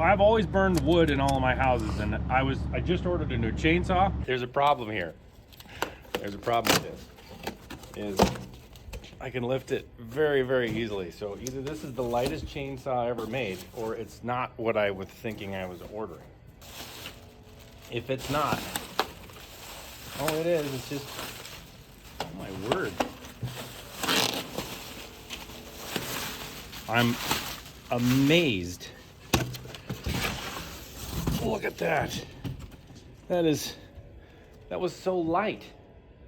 I've always burned wood in all of my houses, and I just ordered a new chainsaw. There's a problem here. There's a problem with this, is I can lift it very, very easily. So either this is the lightest chainsaw ever made, or it's not what I was thinking I was ordering. If it's not, all it is, it's just, oh my word. I'm amazed. Look at that. That was so light.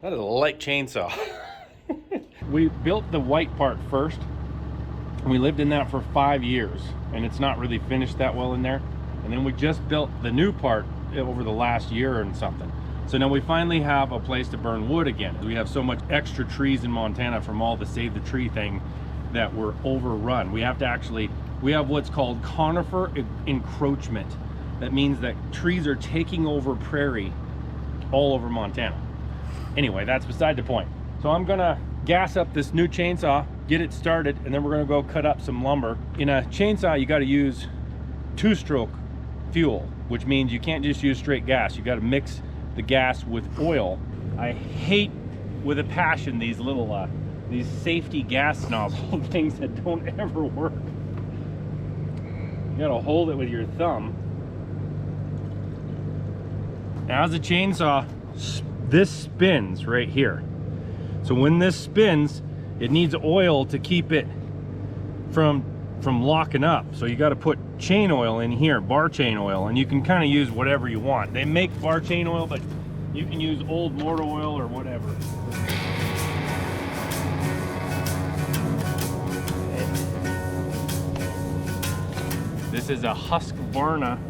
That is a light chainsaw. We built the white part first. We lived in that for 5 years, and it's not really finished that well in there. And then we just built the new part over the last year and something. So now we finally have a place to burn wood again. We have so much extra trees in Montana from all the Save the Tree thing that we're overrun. We have what's called conifer encroachment. That means that trees are taking over prairie all over Montana. Anyway, that's beside the point. So I'm gonna gas up this new chainsaw, get it started, and then we're gonna go cut up some lumber. In a chainsaw, you gotta use 2-stroke fuel, which means you can't just use straight gas. You gotta mix the gas with oil. I hate with a passion these little, these safety gas nozzle things that don't ever work. You gotta hold it with your thumb. Now, as a chainsaw, this spins right here. So when this spins, it needs oil to keep it from locking up. So you got to put chain oil in here, bar chain oil, and you can kind of use whatever you want. They make bar chain oil, but you can use old motor oil or whatever. This is a Husqvarna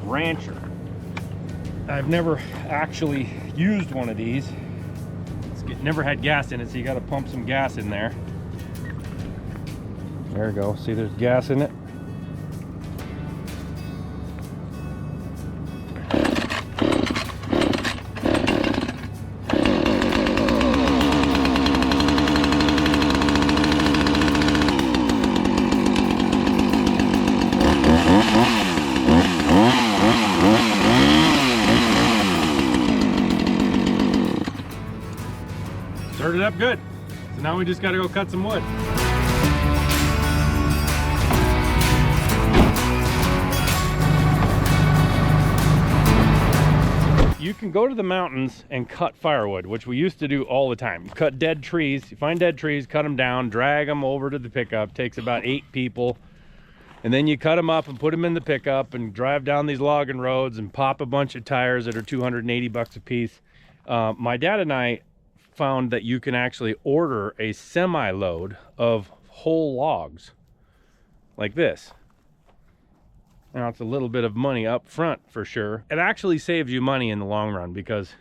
Rancher. I've never actually used one of these. Never had gas in it, so you got to pump some gas in there. There we go. See, there's gas in it. Started up good. So now we just got to go cut some wood. You can go to the mountains and cut firewood, which we used to do all the time. Cut dead trees. You find dead trees, cut them down, drag them over to the pickup. Takes about 8 people. And then you cut them up and put them in the pickup and drive down these logging roads and pop a bunch of tires that are 280 bucks a piece. My dad and I found that you can actually order a semi-load of whole logs like this. Now, it's a little bit of money up front for sure. It actually saves you money in the long run, because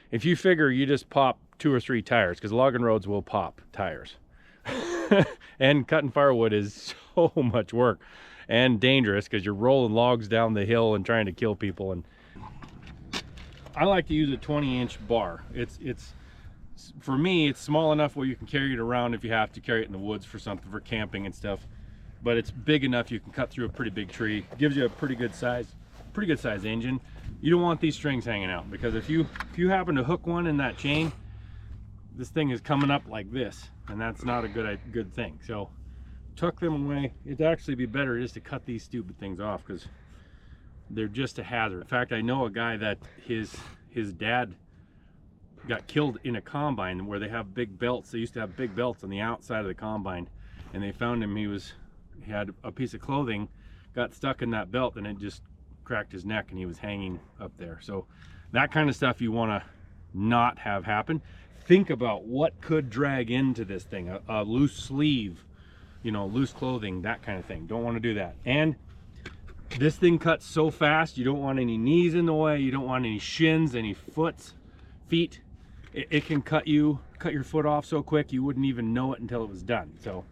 if you figure you just pop 2 or 3 tires, because logging roads will pop tires. And cutting firewood is so much work and dangerous, because you're rolling logs down the hill and trying to kill people. And I like to use a 20-inch bar. It's for me, it's small enough where you can carry it around if you have to carry it in the woods for something, for camping and stuff. But it's big enough you can cut through a pretty big tree. Gives you a pretty good size engine. You don't want these strings hanging out, because if you happen to hook one in that chain, this thing is coming up like this, and that's not a good thing. So tuck them away. It'd actually be better just to cut these stupid things off, because they're just a hazard. In fact, I know a guy that his dad got killed in a combine where they have big belts. They used to have big belts on the outside of the combine, and they found him. He had a piece of clothing got stuck in that belt, and it just cracked his neck, and he was hanging up there. So that kind of stuff you want to not have happen. Think about what could drag into this thing. A loose sleeve, you know, loose clothing, that kind of thing. Don't want to do that. And this thing cuts so fast, you don't want any knees in the way, you don't want any shins, any feet. It can cut your foot off so quick you wouldn't even know it until it was done. So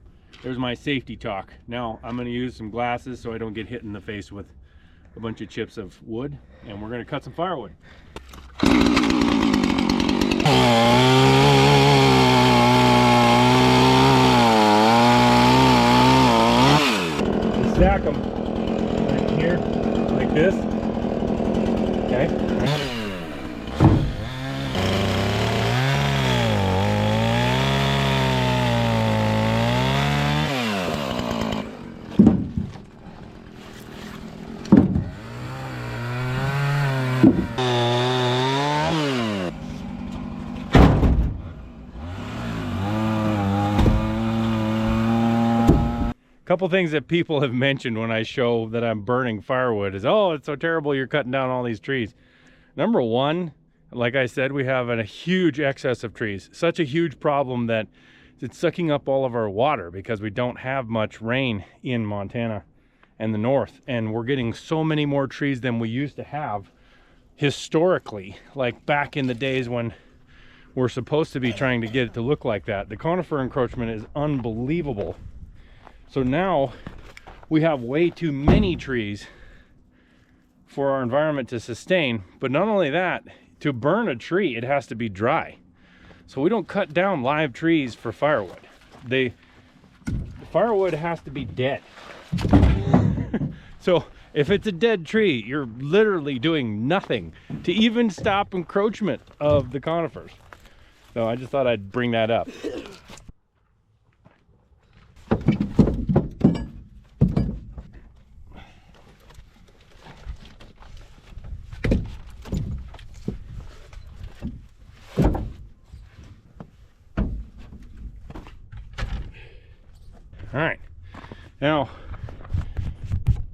there's my safety talk. Now I'm going to use some glasses so I don't get hit in the face with a bunch of chips of wood, and we're going to cut some firewood. Stack them. this. Okay. Couple things that people have mentioned when I show that I'm burning firewood is, oh, it's so terrible you're cutting down all these trees. Number one, like I said, we have a huge excess of trees. Such a huge problem that it's sucking up all of our water because we don't have much rain in Montana and the north. And we're getting so many more trees than we used to have historically, like back in the days when we're supposed to be trying to get it to look like that. The conifer encroachment is unbelievable. So now we have way too many trees for our environment to sustain. But not only that, to burn a tree, it has to be dry. So we don't cut down live trees for firewood. The firewood has to be dead. So if it's a dead tree, you're literally doing nothing to even stop encroachment of the conifers. So I just thought I'd bring that up. All right, now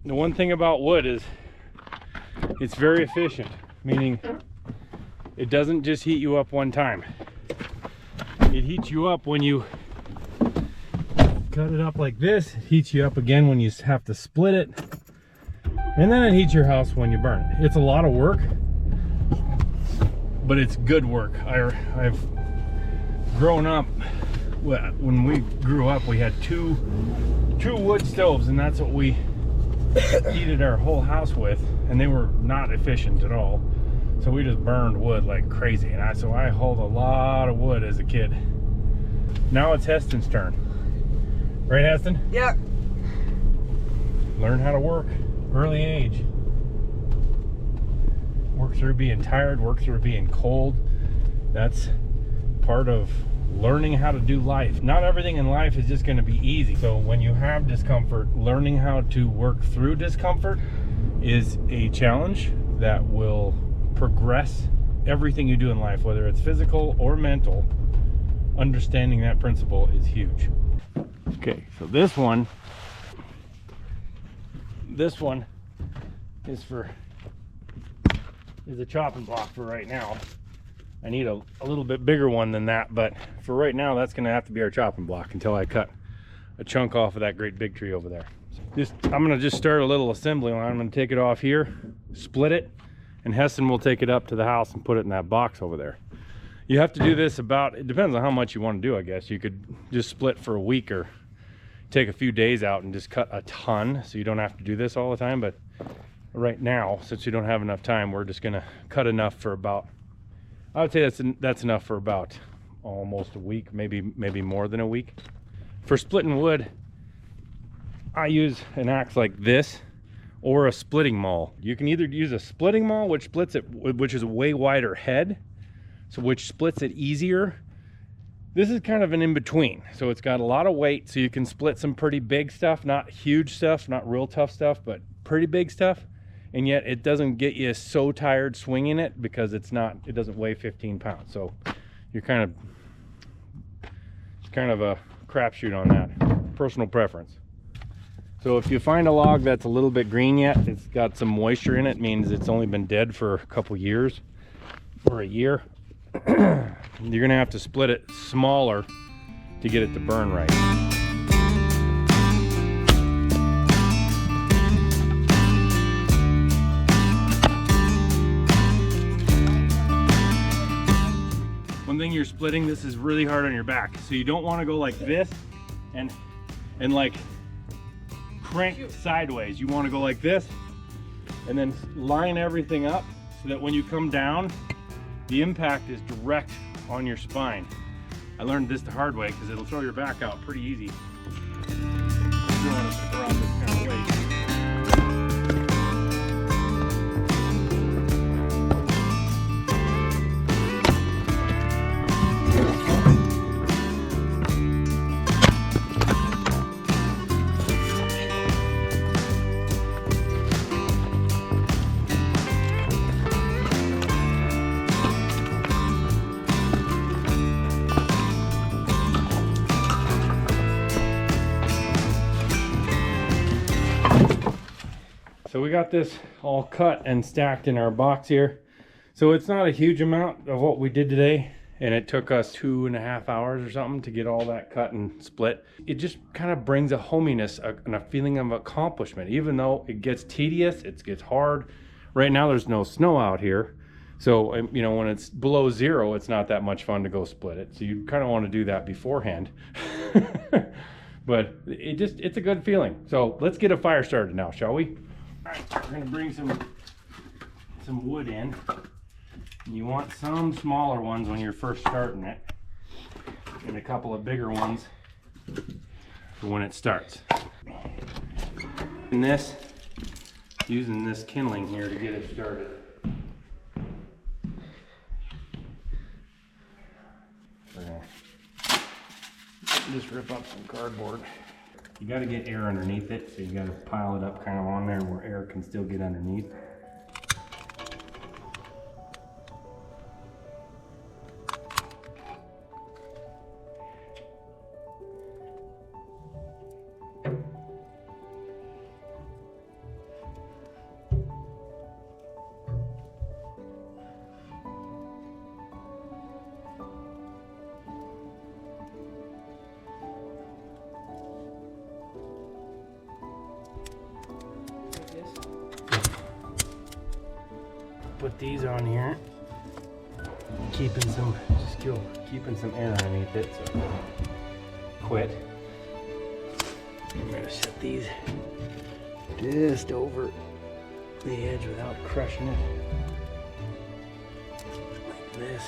the one thing about wood is it's very efficient, meaning it doesn't just heat you up one time. It heats you up when you cut it up like this. It heats you up again when you have to split it, and then it heats your house when you burn it. It's a lot of work, but it's good work. I've grown up, when we grew up, we had two wood stoves, and that's what we heated our whole house with, and they were not efficient at all. So we just burned wood like crazy, and so I hauled a lot of wood as a kid. Now it's Heston's turn. Right, Heston? Yeah. Learn how to work early age. Work through being tired, work through being cold. That's part of learning how to do life. Not everything in life is just going to be easy. So when you have discomfort, learning how to work through discomfort is a challenge that will progress everything you do in life, whether it's physical or mental. Understanding that principle is huge. Okay, so this one is a chopping block for right now. I need a little bit bigger one than that, but for right now, that's gonna have to be our chopping block until I cut a chunk off of that great big tree over there. I'm gonna just start a little assembly line. I'm gonna take it off here, split it, and Heston will take it up to the house and put it in that box over there. You have to do this it depends on how much you want to do, I guess. You could just split for a week or take a few days out and just cut a ton, so you don't have to do this all the time. But right now, since you don't have enough time, we're just gonna cut enough for about, I would say that's enough for about almost a week, maybe more than a week. For splitting wood, I use an axe like this or a splitting maul. You can either use a splitting maul, which splits it, which is a way wider head, so which splits it easier. This is kind of an in-between, so it's got a lot of weight, so you can split some pretty big stuff, not huge stuff, not real tough stuff, but pretty big stuff. And yet it doesn't get you so tired swinging it because it doesn't weigh 15 pounds. So you're it's kind of a crapshoot on that. Personal preference. So if you find a log that's a little bit green yet, it's got some moisture in it, means it's only been dead for a couple years or a year. You're gonna have to split it smaller to get it to burn right. Thing you're splitting, this is really hard on your back, so you don't want to go like this and like crank sideways. You want to go like this and then line everything up so that when you come down, the impact is direct on your spine. I learned this the hard way because it'll throw your back out pretty easy. You want to around this kind of way. So we got this all cut and stacked in our box here. So it's not a huge amount of what we did today, and it took us 2.5 hours or something to get all that cut and split. It just kind of brings a hominess and a feeling of accomplishment. Even though it gets tedious, it gets hard. Right now there's no snow out here. So, you know, when it's below 0, it's not that much fun to go split it. So you kind of want to do that beforehand. But it's a good feeling. So let's get a fire started now, shall we? All right, we're gonna bring some wood in. You want some smaller ones when you're first starting it, and a couple of bigger ones for when it starts. And using this kindling here to get it started. We're gonna just rip up some cardboard. You got to get air underneath it, so you got to pile it up kind of on there where air can still get underneath. Put these on here, keeping some air underneath it, so quit. I'm gonna set these just over the edge without crushing it, like this.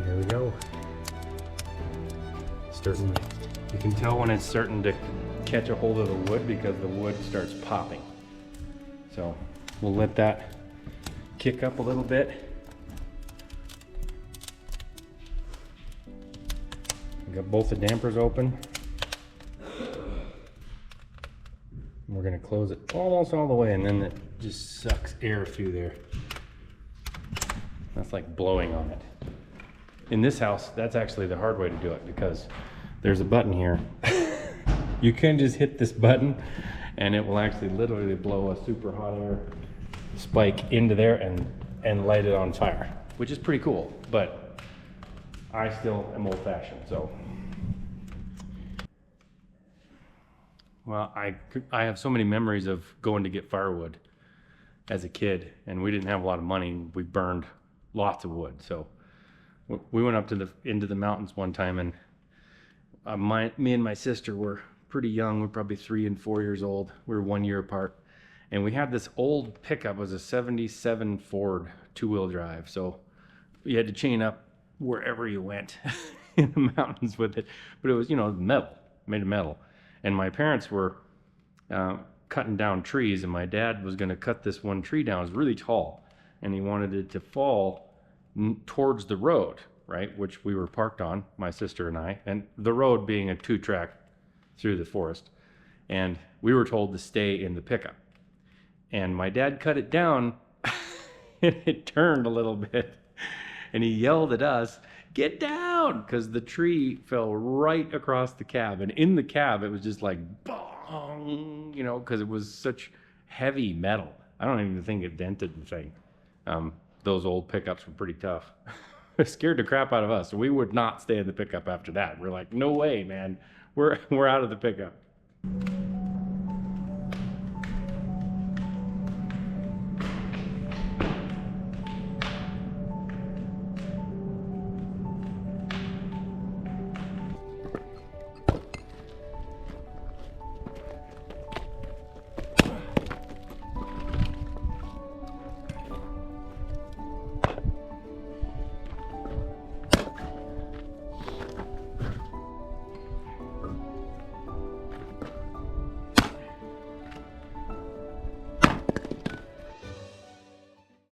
There we go. You can tell when it's starting to catch a hold of the wood because the wood starts popping. So we'll let that kick up a little bit. We got both the dampers open. We're gonna close it almost all the way, and then it just sucks air through there. That's like blowing on it. In this house, that's actually the hard way to do it because there's a button here. You can just hit this button and it will actually literally blow a super hot air spike into there and light it on fire, which is pretty cool, but I still am old-fashioned, so. Well, I have so many memories of going to get firewood as a kid, and we didn't have a lot of money. We burned lots of wood, so we went up to into the mountains one time, and me and my sister were pretty young. We're probably 3 and 4 years old. We were 1 year apart, and we had this old pickup. It was a '77 Ford 2-wheel drive, so you had to chain up wherever you went in the mountains with it. But it was, you know, metal, made of metal. And my parents were cutting down trees, and my dad was going to cut this one tree down. It was really tall, and he wanted it to fall towards the road, right, which we were parked on, my sister and I, and the road being a 2-track through the forest. And we were told to stay in the pickup. And my dad cut it down, and it turned a little bit, and he yelled at us, "Get down!" because the tree fell right across the cab. And in the cab, it was just like, bong, you know, because it was such heavy metal. I don't even think it dented the thing. Those old pickups were pretty tough. It scared the crap out of us. So we would not stay in the pickup after that. We're like, no way, man. We're out of the pickup.